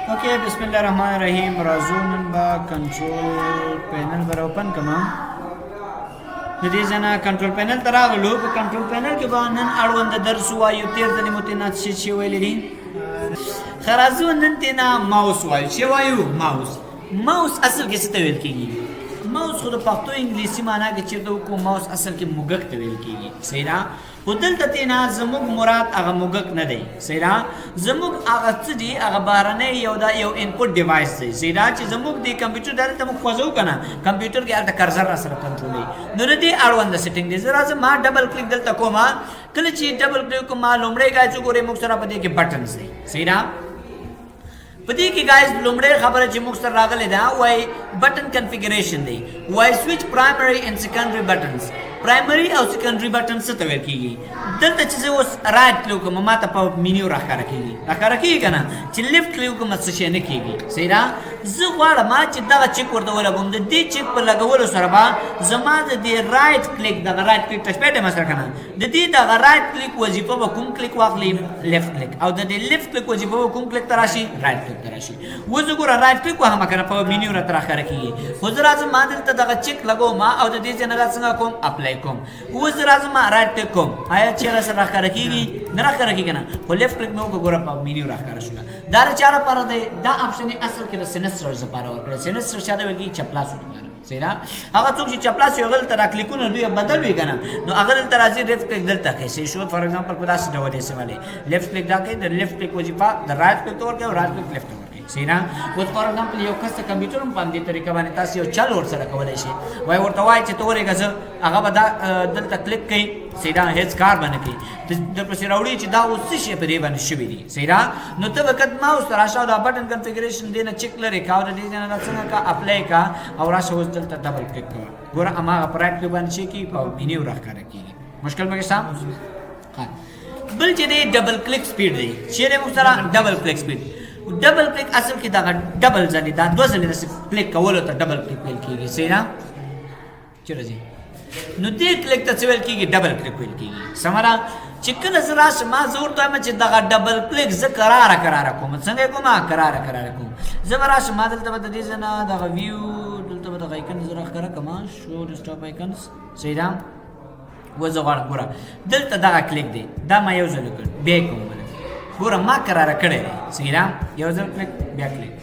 اوکې بسم الله الرحمن الرحیم راځو نن به کنټرول پینل به اوپن کړم. د دې ځنه کنټرول پینل ته راغلو. په کنټرول پینل کې به نن اړوند درس وایو. تیر ځلې مو تېنا څه شی ویلي دي؟ ښه راځو نن تېنا ماوس وایو. چې وایو ماوس اصل کې څه ته ویل کېږي؟ ماوس خو د پښتو انګلیسي معنا کې چېرته وکړو ماوس اصل کې موږک ته ویل کېږي. صحیح ده؟ خو دلته تېنا زموږ مراد هغه موږک نه دی. صحیح ده؟ زموږ هغه څه دي هغه بهرنی یو انپوټ ډیوایس دی. صحیح ده؟ چې زموږ د کمپیوټر دلته موږ خوځوو که نه کمپیوټر کې هلته کرزر را سره کنټرولوي. نو د دې اړونده سیټینګ دی. زه راځم ما ډبل کلیک دلته کوم. کله چې ډبل کلیک کوم لومړی ګای چې ګورئ موږ سره په دې کې بټنز دی. صحیح ده؟ په دې کې ګایز لومړی خبره چې موږ سره راغلې ده وایي بټن کنفیګریشن دی. وایي سویچ پرایمري اینډ سیکنډري بټنز. پرایمري او سیکنډري بټن څه ته ویل کېږي؟ دلته چې زه اوس رایټ کلیک کوم ما ته په مینیو راښکاره کېږي که نه؟ چې لیفټ کلیک کوم څه شی نه کېږي. صحیح ده؟ زه غواړم چې دغه چیک ورته ولګوم. د دې چیک په لګولو سره به زما د دې رایټ کلیک دغه رایټ کلیک ټچ پیډ یم سره که نه د دې دغه رایټ کلیک وظیفه به کوم کلیک واخلي؟ لیفټ کلیک. او د دې لیفټ کلیک وظیفه به کوم کلیک ته راشي؟ رایټ کلیک ته راشي. اوس زه ګوره رایټ کلیک وهم که نه په مینیو راته راښکاره کېږي. خو زه راځم ما دلته دغه چیک لګوم او د دې ځای نه دا څنګه کوم اپلای کوم. اوس زه راځم ما رایټ کلیک کوم. آیا چې راسره راښکاره کېږي؟ نه راښکاره کېږي که نه. خو لیفټ کلیک مې وکړه ګوره په مینیو راښکاره شوله. دا د چا لپاره دی؟ دا آپشن یې اصل کې د سینسټرز لپاره ورکړی. سینسټر چا ته ویل کېږي؟ چپلاسو لپاره. صحیح ده؟ هغه څوک چې چپلاس وي هغه دلته را کلیکونه دوی بدل وي که نه نو هغه دلته راځي لیفټ کلیک دلته کوي. صحیح شو؟ فار ایگزامپل په داسې ډول یې استعمالوي. لیفټ کلیک دا کوي د لیفټ کلیک وظیفه د رایټ کلیک ته ورکوي او رایټ کلیک لیفټ ته ورکوي. صحیح ده؟ اوس فار ایگزامپل یو کس ته کمپیوټر هم په همدې طریقه باندې تاسو یو چل ورسره کولی شئ. وایي ورته وایي چې ته ورېږه زه هغه به دا دلته کلیک کوي. صحیح ده؟ هېڅ کار به نه کوي. درپسې راوړي چې دا اوس څه شی په دې باندې شوي دي. صحیح ده؟ نو ته به کد ماوس ته راشه او دا بټن کنفیګریشن دې نه چیک لرې که او د دې ځای نه دا څنګه که اپلای که او راشه اوس دلته ډبل کلیک کوه. ګوره هماغه په رایټ کلیک باندې شي کېږي په مینیو راښکاره کېږي. مشکل پکې شته؟ بل چې دی ډبل کلیک سپیډ دی. چې دی موږ سره ډبل کلیک سپیډ. ډبل کلیک اصل کې دغه ډبل ځلې دا دوه ځلې داسې کلیک کولو ته ډبل کلیک ویل کېږي. صحیح ده؟ چېرته ځي؟ نو دې کلیک ته څه ویل کېږي؟ ډبل کلیک ویل کېږي. سمه چې کله زه راشم ما زه ورته وایم چې دغه ډبل کلیک زه کراره کوم. څنګه یې کوم؟ کراره کوم. زه به راشم ما دلته به د دې ځای نه دغه ویو دلته به دغه ایکن زه راښکاره کړم شو ډیسکټاپ ایکنز. صحیح ده؟ اوس زه غواړم ګوره دلته دغه کلیک دی دا ما یو ځل وکړ بیا یې کوم ګوره ما کراره کړی دی. صحیح ده؟ یو ځل کلیک بیا کلیک.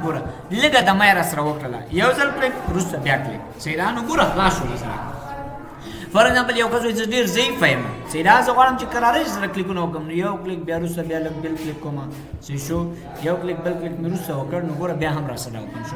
ګوره لږه دمه یې راسره وکړله یو ځل کلیک وروسته بیا کلیک. صحیح ده؟ نو ګوره خلاص شو سره. فار ایگزامپل یو کس وایي زه ډېر ضعیفه یم. صحیح ده؟ زه غواړم چې کراره سره کلیکونه وکړم نو یو کلیک بیا وروسته بیا لږ بل کلیک کوم. صحیح شو؟ یو کلیک بل کلیک مې وروسته وکړ نو ګوره بیا هم راسره اوپن شو.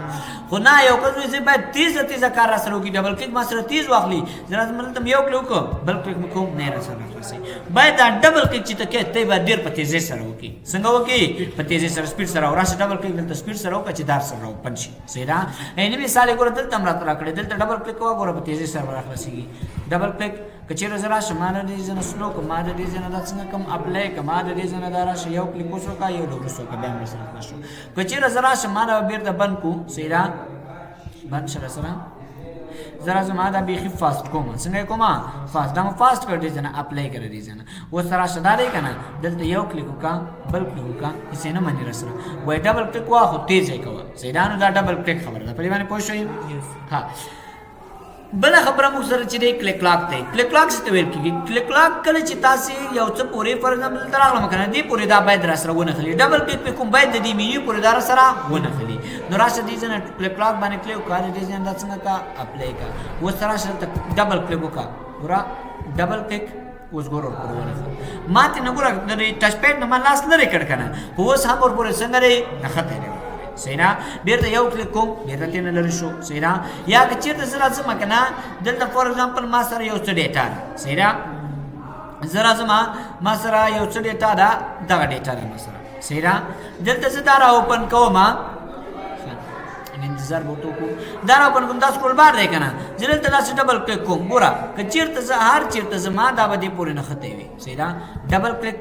خو نه یو کس وایي زه باید تیزه کار راسره وکړي ډبل کلیک ما سره تیز واخلي. زه راځم دلته یو کلیک وکړم بل کلیک مې کوم نه راسره راخلاصوي. باید دا ډبل کلیک چې ته کوې ته یې باید ډېر په تیزۍ سره وکړي. څنګه وکړي؟ په تیزۍ سره سپیډ سره راشه ډبل کلیک دلته سپیډ سره وکړه چې دار سره اوپن شي. صحیح ده؟ یعنې مثال یې ګوره دلته هم راته راکړی دلته ډبل کلیک کوه ګوره په تیزۍ سره به راخلاصېږي. ډبل کلیک که چېرې زه راشم ما د دې ځای نه سلو کړم ما د دې ځای نه دا څنګه کوم اپلای کړم ما د دې ځای نه دا راشه یو کلیک اوس وکړه یو لږ وروسته وکړه بیا هم راسره خلاص شو. که چېرې زه راشم ما دا بېرته بند کړو. صحیح ده؟ بند شه راسره. زه راځم ما دا بیخي فاسټ کوم. څنګه یې کوم؟ فاسټ. دا مو فاسټ کړ دې ځای نه اپلای کړه دې ځای نه. اوس راشه دا دی که نه دلته یو کلیک وکړه بل کلیک وکړه هېڅ یې نه مني راسره. وایي ډبل کلیک وه خو تیز یې کوه. صحیح ده؟ نو دا ډبل کلیک خبره ده په دې باندې پوه شوئ؟ ها بله خبره موږ سره چې دی کلیک لاک دی. کلیک لاک څه ته ویل کېږي؟ کلیک لاک کله چې تاسې یو څه پورې فار ایگزامپل دلته راغلم که نه دې پورې دا باید راسره ونښلي. ډبل کلیک پې کوم باید د دې مینیو پورې دا راسره ونښلي. نو راشه دې ځای نه کلیک لاک باندې کلیک وکړه د دې ځای نه دا څنګه که اپلای کړه. اوس راشه دلته ډبل کلیک وکړه ګوره ډبل کلیک اوس ګوره ورپورې ونښله. ما ترې نه ګوره د ټچ پیډ نه ما لاس لرې کړ که نه خو اوس هم ورپورې څنګه دی نښتی دی. صحیح ده؟ بیرته یو کلیک کوم بیرته ترې نه لرې شو. صحیح ده؟ یا که چېرته زه راځم که نه دلته فار ایگزامپل ما سره یو څه ډیټا ده. صحیح ده؟ زه راځم ما سره یو څه ډیټا ده دغه ډیټا ده ما سره. صحیح ده؟ دلته زه دا را اوپن کوم انتظار به ورته وکړو دا را اوپن کوم دا سکرول بار دی که نه زه دلته داسې ډبل کلیک کوم. ګوره که چېرته زه هر چېرته زما دا به دې پورې نښتی وي. صحیح ده؟ ډبل کلیک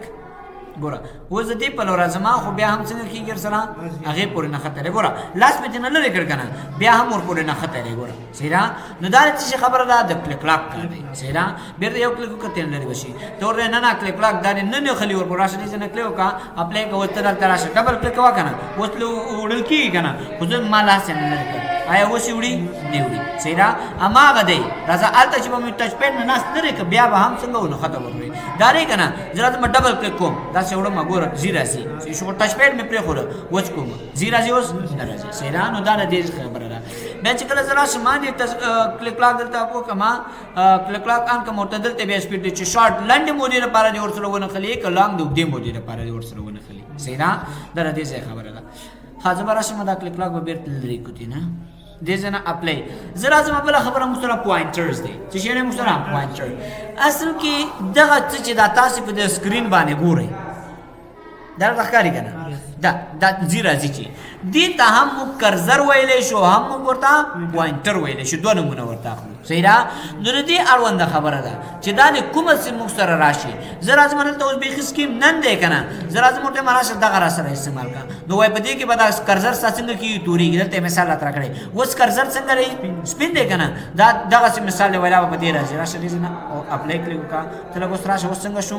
ګوره اوس د دې په لور راځم خو بیا هم څنګه کېږي سره هغې پورې نه ختلی ګوره لاس مې ترېنه لرې کړ که نه بیا هم ور پورې نه ختلی ګوره صحیح ده نو دا څه شي خبره ده د کلیک لاک کار دی صحیح ده بېرته یو کلیک وکړه ترېنه لرې به شي ته ورته نه نه کلیک لاک دا دې نه نښلي ور پورې راشه دې څه نه کلیک وکړه اپلای کوه ته دلته راشه ډبل کلیک وکړه که نه اوس وړل کېږي که نه خو زه ما لاس یې نه لرې کړ آیا اوس یې وړي نه وړي صحیح ده هماغه دی راځه هلته چې به مې ټچ پیډ نه ناست لرې که بیا به هم څنګه ونښته ورکړي دا دی که نه زه راځم ډبل کلیک کوم داسې وړم ګوره زی راځي شو ټچ پیډ مې پرېښوده وچ کوم زی راځي اوس نه راځي صحیح ده نو دا د دې خبره ده بیا چې کله زه راشم ما دې کلیک لاک دلته وکړم کلیک لاک آن کړم ورته دلته بیا سپیډ دی چې شارټ لنډې مودې لپاره دې ورسره ونښلي که لانګ د اوږدې مودې لپاره دې ورسره ونښلي صحیح ده دا د دې ځای خبره ده ښه زه به راشم دا کلیک لاک به بېرته لرې کړي نه دې ځای نه اپلای زه راځم بله خبره موږ سره پوینټرز دی څه شی دی موږ سره پوینټر اصل کې دغه څه چې دا تاسې په د سکرین باندې ګورئ دا راته ښکاري که نه دا ځي راځي چې دې ته هم موږ کرزر ویلی شو هم موږ ورته پوینټر ویلی شو دوه نومونه ورته اخلو صحیح ده نو د دې اړونده خبره ده چې دا د کومه سیم موږ سره راشي زه راځم دلته اوس بیخي سکیم نن دی که نه زه راځم ورته یم راشه دغه را سره استعمال کړه نو وایي په دې کې به دا کرزر ستا څنګه کېږي تورېږي دلته یې مثال راته راکړی اوس کرزر څنګه دی سپین دی که نه دا دغسې مثال دی ویلا به په دې راځي راشه دې نه اپلای کلیک وکړه ته لږ اوس راشه اوس څنګه شو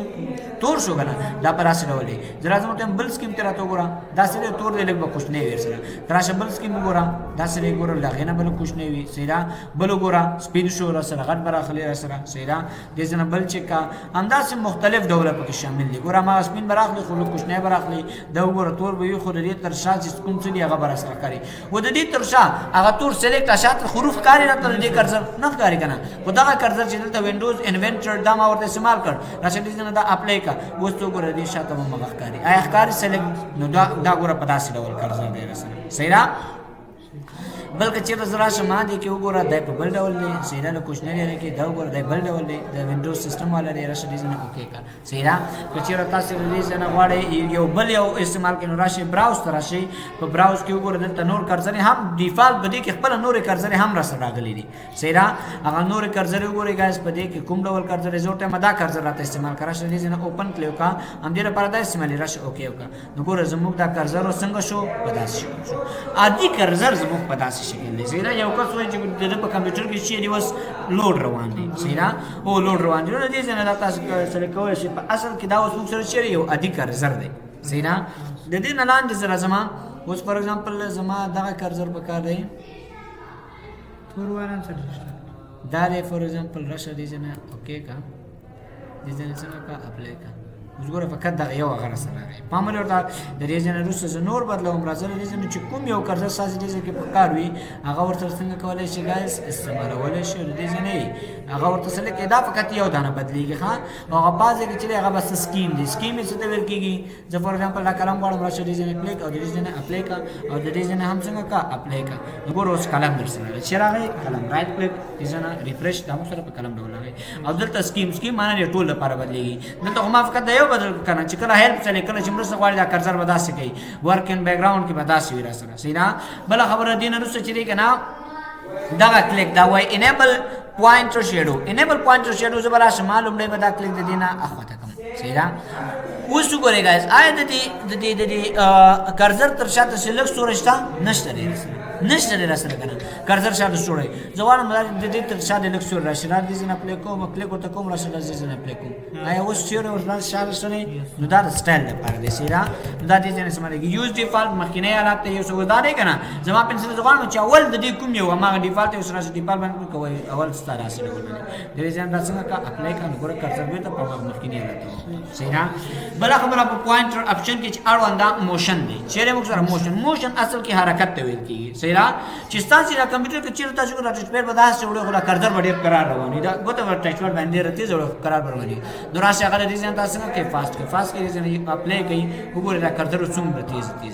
تور شو که نه دا په داسې ډول دی زه راځم ورته یم بل سکیم ته راته وګوره داسې دی تور دی لږ به کوچنی وي ورسره راشه بل سکیم وګوره داسې دی ګوره له هغې نه بل کوچنی وي صحیح ده بل وګوره سپین شو راسره غټ به راخلي راسره صحیح ده دې ځای نه بل چک کا همداسې مختلف ډوله پکې شامل دي ګوره هماغه سپین به راخلي خو لږ کوچنی به راخلي دا وګوره تور به وي خو د دې تر شا چې کوم څه دي هغه به راسره ښکاري و د دې تر شا هغه تور سلیکټ شاته حروف ښکاري راته د دې کرزر نه ښکاري که نه خو دغه کرزر چې دلته وینډوز انوینټر دا ما ورته استعمال کړ راشه دې نه دا اپلای کا اوس ته وګوره دې شاته به مغه ښکاري آیا ښکاري سلیکټ نو دا ګوره په داسې ډول کرزر دی راسره صحیح ده بلکې چېرته زه راشم دې کې وګوره دی په بل ډول دی صحیح ده له کوچنۍ ډېرې کې دا وګوره دی بل ډول دی د وینډوز سیسټم والا دی راشه دې ځای نه اوکې کړه صحیح ده که چېرته تاسې له دې ځای نه غواړئ یو بل یو استعمال کړئ نو راشئ براوز ته راشئ په براوز کې وګوره دلته نور کرزرې هم ډیفالټ په دې کې خپله نورې کرزرې هم راسره راغلي دي صحیح ده هغه نورې کرزرې وګورئ ګایز په دې کې کوم ډول کرزرې زه ورته یم دا کرزر راته استعمال کړه راشه دې ځای نه اوپن کړئ وکړه همدې لپاره دا استعمالي راشه اوکې وکړه نو ګوره زموږ دا کرزر څنګه شو په داسې شکل شو عادي کرزر زموږ په داسې شکل دی صحیح ده یو کس وایي چې د ده په کمپیوټر کې چې دی اوس لوډ روان دی صحیح ده او لوډ روان دی نو د دې ځای نه دا تاسو سره کولی شئ په اصل کې دا اوس موږ سره چېرې یو عادي کرزر دی صحیح ده د دې نه لاندې زه راځم اوس فار اګزامپل زما دغه کرزر په کار دی دا دی فار اګزامپل راشه دې ځای نه اوکې که دې ځای نه څنګه که اپلای که اوس ګوره فقط دغه یو هغه راسره راغی پام ولې ورته د دې ځای نه وروسته زه نور بدلوم راځه د دې ځای نه چې کوم یو کرزر ستاسې دې ځای کې په کار وي هغه ورته څنګه کولی شي ګایز استعمالولی شي د دې ځای نه یي هغه ورته څه لیکي دا فقط یو دانه بدلېږي ښه او هغه بعض ځای کې چې دی هغه بس سکیم دی سکیم یې څه ته ویل کېږي زه فار اګزامپل دا قلم غواړم راشه دې ځای نه کلیک او د دې ځای نه اپلای که او د دې ځای نه هم څنګه که اپلای که نو ګوره اوس قلم در سره راغی چې راغی قلم رایټ کلیک دې ځای نه ریفرش دا مو سره په قلم ډول راغی او دلته سکیم معنی دی ټول لپاره بدلېږي دلته خو ما فقط دا یو بدل که نه چې کله هیلپ چلی کله چې مرسته غواړي دا کرزر به داسې کوي ورک ان بیک ګراؤنډ کې به داسې وي راسره صحیح ده بله خبره دې نه وروسته چې دی که نه دغه کلیک دا وایي انیبل پوینټر شیډو انیبل پوینټر شیډو زه به راشم لومړی به دا کلیک د دې نه اخواته کړم صحیح ده اوس وګورئ ګایز آیا د دې کرزر تر شاته چې لږ ستوری شته نشته دی نشته دی راسره که نه کرزر شاته ستوری زه غواړم د دې تر شا د لږ ستوری راشي دا دې ځای نه اپلای کوم کلیک ورته کوم راشه دا دې ځای نه اپلای کوم آیا اوس ستوری ورته شاته شته نو دا د سټایل لپاره دی صحیح ده نو دا دې ځای نه استعمالېږي یوز ډیفالټ مخکینی حالت ته یو څه دا دی که نه زما پنسل زه غواړم چې اول د دې کوم یو هماغه ډیفالټ یې اوس راشي ډیفالټ باندې کلیک کوئ اول ستا راسي ډول باندې د دې ځای نه دا څنګه که اپلای کړه نو ګوره کرزر بېرته په هغه مخکینی حالت ته صحیح ده بله خبره په پوینټر اپشن کې چې اړونده موشن دی چیرې موږ سره موشن اصل کې حرکت ته ویل کېږي صحیح ده چې ستاسې دا کمپیوټر کې چېرته تاسو ګوره ټچ پیډ به داسې وړئ خو دا کرزر به ډېر کرار روان وي دا ګوته به ټچ پیډ باندې ډېره تېز وړئ کرار به روان وي نو راشئ هغه د دې ځای نه تاسو څنګه کوئ فاسټ کې دې ځای نه اپلای کوئ وګورئ دا کرزر څومره تېز ځي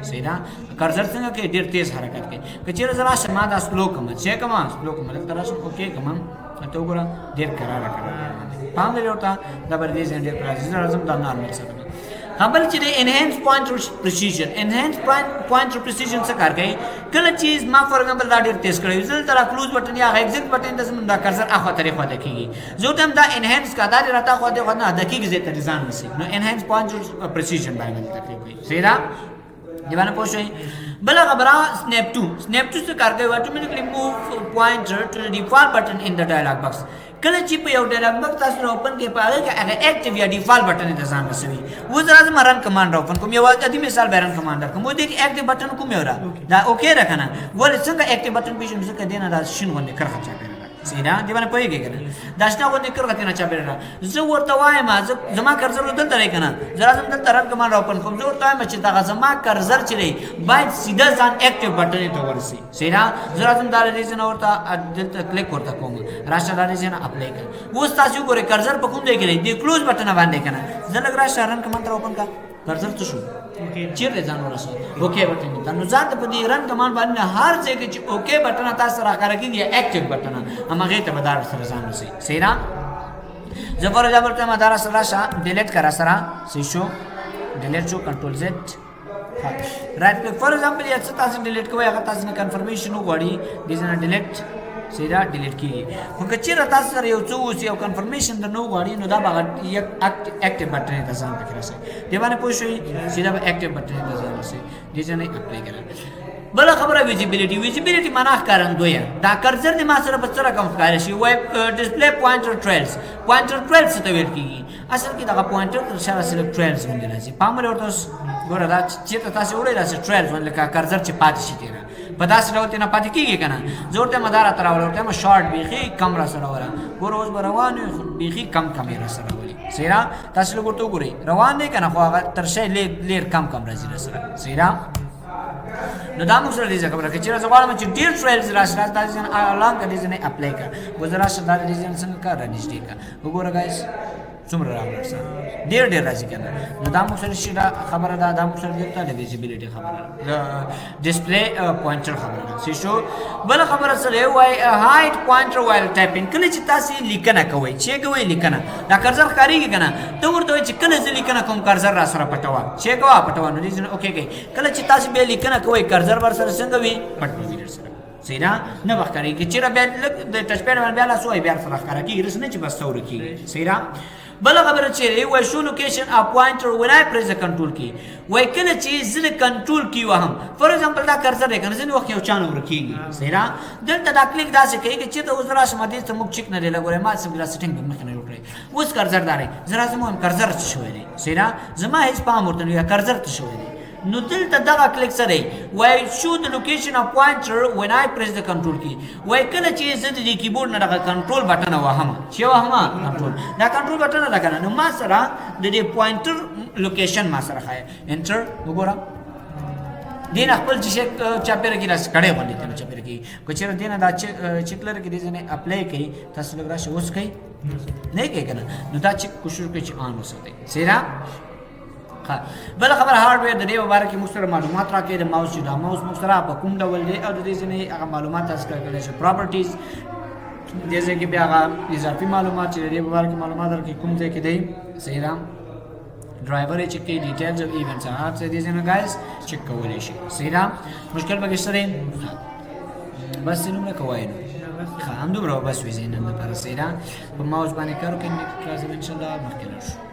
صحیح ده کرزر څنګه کوي ډېر تېز حرکت کوي که چېرې زه راشم ما دا سلو کړم چې کوم سلو کړم دلته راشم اوکې کړم ته وګوره ډېر کراره پام لري ورته دا به دې ځای ډېر کرار زه راځم دا نارمل سره بل چې د انهانس پوینټر پریسیژن انهانس پوینټر پریسیژن څه کار کوي کله چې ما فور ایگزامپل دا ډیر ټیسټ کړی زل تر کلوز بٹن یا ایگزیټ بٹن د زمون دا کرسر اخو طریقه ده کیږي زه تم دا انهانس کا دا راته خو ده نه دقیق زه ته ځان نسی نو انهانس پوینټر پریسیژن باندې تکلیف سیدا دی باندې پوښتنه بل خبره سنیپ 2 څه کار کوي اتوماتیکلی موو پوینټر ټو د ډیفالت بٹن ان د ډایلاګ باکس کله چې په یو ډایلاګ باکس تاسو اوپن کې پاره کې هغه اکټیو یا ډیفالت بٹن ته ځان رسوي و زرا زما رن کمانډ اوپن کوم یو ادي مثال بیرن کمانډر کوم دې کې اکټیو بٹن کوم یو را دا اوکې راکنه ول څنګه اکټیو بٹن پیژن څنګه دینه دا شین باندې کړه چا پیره سینا دی باندې پوهیږي کنه دا شنه باندې کړه کنه چا پیره زه ورته وایم زما کرزر دلته راي کنه زرا زما دلته رن کمانډ اوپن کوم زه ورته وایم چې دا زما کرزر چلی باید سیده ځان اکټیو بٹن ته ورسي سینا زرا زما دا ریزن ورته دلته کلیک ورته کوم راشه دا ریزن اپلای کړ و تاسو ګوره کرزر په کوم دی کې دی کلوز بٹن باندې کنه زه لګ راشه رن کمانډ اوپن کا کرزر څه شو چیرې ځان ورسو اوکې بٹن ته نو ځات په دې رن کمانډ باندې هر ځای کې چې اوکې بٹن تاسو راکاره کیږي اکټیو بٹن هغه ته بدار سره ځان رسي سینا زبر جبر ته مدار سره راشه ډیلیټ کرا سره سی شو ډیلیټ شو کنټرول زد رائټ کلیک فور ایگزامپل یا څه تاسو ډیلیټ کوی هغه تاسو نه کنفرمیشن وغواړي دې ځنه ډیلیټ سیدا ډیلیټ کیږي خو کچېره تاسو سره یو څه اوس یو کنفرمیشن د نو غواړي نو دا به یک اکټیو بٹن ته ځان پکې راسي دی باندې پوه شئ سیدا به اکټیو بٹن ته ځان راسي دې ځنه اپلای کړه بل خبره ویزیبিলিټي معنا ښکارندوی دا کرزر د ما سره په سره کوم ښکار شي وای ډسپلی پوینټر ټریلز څه ته ویل کیږي اصل کې دا پوینټر تر شاله سره ټریلز باندې راځي پام ورته ګوره دا چې تاسو وړي راځي ټریلز باندې کا کرزر چې پاتې شي تیرا په داسې ډول نه پاتې کیږي کنه زورته مدار تر ورته ما شارټ بیخي کم را سره وره ګوره اوس روان بیخي کم را سره ولي سیرا تاسو لګورته ګوري روان نه کنه خو هغه تر شي لیر کم راځي سره سیرا نو دا موږ سره دې خبره کې چې زغوالم چې ډیر ټریلز راځي تاسو نه اعلان کړئ چې نه اپلای کړئ گزارا شدار ډیزاین څنګه کار نشته کا وګوره گایس څومره راغلی ډیر راځي کنه نو دا موږ سره شي خبره دا موږ سره دې ته ویزیبিলিټي خبره ډسپلی پوینټر خبره سی شو بل خبره سره وای هایټ پوینټر وایل ټایپینګ کله چې تاسو لیکنه کوي چې کوي لیکنه دا کرزر خاريږي کنه ته ورته چې کله چې لیکنه کوم کرزر را سره پټوا چې کوه پټوا نو دې اوکې کوي کله چې تاسو به لیکنه کوي کرزر ور سره څنګه وي پټوي سره سینا نه وختاري کې چې را به د ټچ پیډ باندې بیا سوې بیا سره خاري رسنه چې بس تور کی سینا بل خبره چې وای شو لوکیشن ا پوینټر ولای پریس کنټرول کی وای کله چې زله کنټرول کی وهم فور ایگزامپل دا کرسر دی کنه زنه وخت یو چانه ورکیږي سیرا دلته دا کلیک داسې کوي چې ته وزرا شمدي ته موږ چیک نه لګورې ما سم لا سیټینګ به مخ نه وکړي اوس کرسر داري زرا زمو کرسر څه شوی دی سیرا زما هیڅ پام ورته نه کرسر څه شوی دی نو دلته دغه کلیک سره وای شو د لوکیشن ا پوینټر وین آی پریس د کنټرول کی وای کله چې زه د کیبورډ نه دغه کنټرول بٹن وهم چې وهم کنټرول دا کنټرول بٹن دا کنه نو ما سره د دې پوینټر لوکیشن ما سره خای انټر وګوره دین خپل چې چاپیره کې راس کړه باندې ته چاپیره کې کو چیرې دینه دا چکلر کې دې نه اپلای کړي تاسو لګرا شو اوس کوي نه کوي کنه نو دا چې کوشش کوي چې آن وسته سیرا بل خبر هارډویر د دې مبارک مستر معلومات راکې د ماوس چې دا ماوس مستر په کوم ډول دی او د دې څخه هغه معلومات تاسو کولای شئ پراپرټیز جیسے کہ بیا اضافی معلومات چې د مبارک معلومات درکې کوم ځای کې دی سیرا driver check के डिटेल्स ऑफ इवेंट्स आप से दीजिए ना गाइस चेक कवले शे सीधा मुश्किल बगैर बस इन्हों में कवाई नो हम दो बस विज़न अंदर पर सीधा माउस बाने करो कि इंशाल्लाह मक्केलर